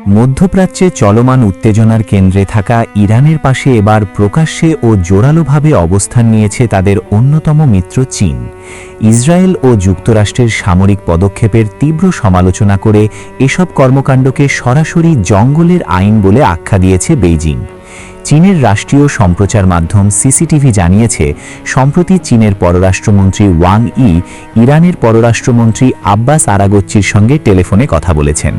মধ্যপ্রাচ্যে চলমান উত্তেজনার কেন্দ্রে থাকা ইরানের পাশে এবার প্রকাশ্যে ও জোরালোভাবে অবস্থান নিয়েছে তাদের অন্যতম মিত্র চীন। ইসরায়েল ও যুক্তরাষ্ট্রের সামরিক পদক্ষেপের তীব্র সমালোচনা করে এসব কর্মকাণ্ডকে সরাসরি জঙ্গলের আইন বলে আখ্যা দিয়েছে বেইজিং। চীনের রাষ্ট্রীয় সম্প্রচার মাধ্যম সিসিটিভি জানিয়েছে, সম্প্রতি চীনের পররাষ্ট্রমন্ত্রী ওয়াং ই ইরানের পররাষ্ট্রমন্ত্রী আব্বাস আরাগচ্চির সঙ্গে টেলিফোনে কথা বলেছেন।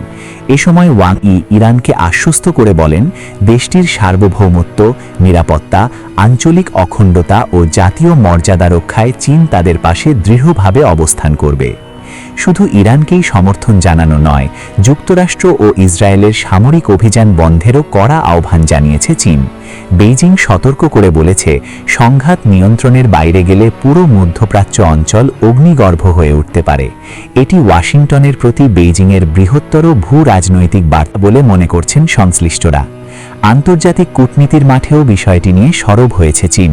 এ সময় ওয়াং ই ইরানকে আশ্বস্ত করে বলেন, দেশটির সার্বভৌমত্ব, নিরাপত্তা, আঞ্চলিক অখণ্ডতা ও জাতীয় মর্যাদা রক্ষায় চীন তাদের পাশে দৃঢ়ভাবে অবস্থান করবে। শুধু ইরানকেই সমর্থন জানানো নয়, যুক্তরাষ্ট্র ও ইসরায়েলের সামরিক অভিযান বন্ধেরও কড়া আহ্বান জানিয়েছে চীন। বেইজিং সতর্ক করে বলেছে, সংঘাত নিয়ন্ত্রণের বাইরে গেলে পুরো মধ্যপ্রাচ্য অঞ্চল অগ্নিগর্ভ হয়ে উঠতে পারে। এটি ওয়াশিংটনের প্রতি বেইজিংয়ের বৃহত্তর ভূ রাজনৈতিক বার্তা বলে মনে করছেন সংশ্লিষ্টরা। আন্তর্জাতিক কূটনীতির মাঠেও বিষয়টি নিয়ে সরব হয়েছে চীন।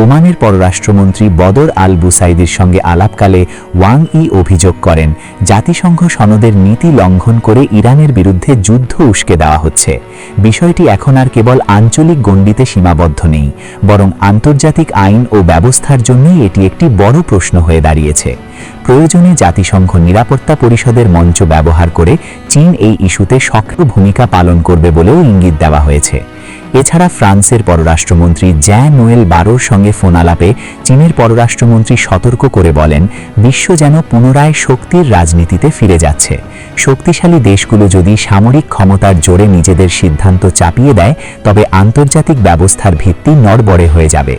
ওমানের পররাষ্ট্রমন্ত্রী বদর আল বুসাইদির সঙ্গে আলাপকালে ওয়াং ই অভিযোগ করেন, জাতিসংঘ সনদের নীতি লঙ্ঘন করে ইরানের বিরুদ্ধে যুদ্ধ উস্কে দেওয়া হচ্ছে। বিষয়টি এখন আর কেবল আঞ্চলিক গণ্ডিতে সীমাবদ্ধ নেই, বরং আন্তর্জাতিক আইন ও ব্যবস্থার জন্যই এটি একটি বড় প্রশ্ন হয়ে দাঁড়িয়েছে। প্রয়োজনে জাতিসংঘ নিরাপত্তা পরিষদের মঞ্চ ব্যবহার করে চীন এই ইস্যুতে সক্রিয় ভূমিকা পালন করবে বলেও ইঙ্গিত দেওয়া হয়েছে। এছাড়া ফ্রান্সের পররাষ্ট্রমন্ত্রী জ্যাঁ নোয়েল বারোর সঙ্গে ফোনালাপে চীনের পররাষ্ট্রমন্ত্রী সতর্ক করে বলেন, বিশ্ব যেন পুনরায় শক্তির রাজনীতিতে ফিরে যাচ্ছে। শক্তিশালী দেশগুলো যদি সামরিক ক্ষমতার জোরে নিজেদের সিদ্ধান্ত চাপিয়ে দেয়, তবে আন্তর্জাতিক ব্যবস্থার ভিত্তি নড়বড়ে হয়ে যাবে।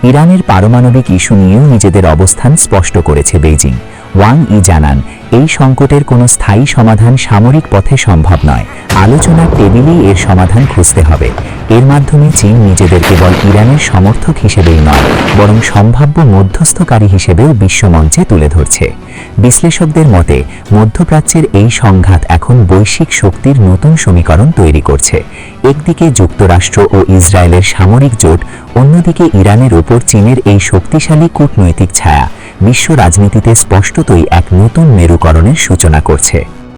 ইরানের পারমাণবিক ইস্যু নিয়েও নিজেদের অবস্থান স্পষ্ট করেছে বেইজিং। ওয়াং ই জানান, এই সংকটের কোনো স্থায়ী সমাধান সামরিক পথে সম্ভব নয়, আলোচনার টেবিলেই এর সমাধান খুঁজতে হবে। এর মাধ্যমে চীন নিজেদের কেবল ইরানের সমর্থক হিসেবেই নয়, বরং সম্ভাব্য মধ্যস্থকারী হিসেবেও বিশ্বমঞ্চে তুলে ধরছে। বিশ্লেষকদের মতে, মধ্যপ্রাচ্যের এই সংঘাত এখন বৈশ্বিক শক্তির নতুন সমীকরণ তৈরি করছে। একদিকে যুক্তরাষ্ট্র ও ইসরায়েলের সামরিক জোট, অন্যদিকে ইরানের ওপর চীনের এই শক্তিশালী কূটনৈতিক ছায়া বিশ্ব রাজনীতিতে স্পষ্টতই এক নতুন মেরুকরণের সূচনা করছে।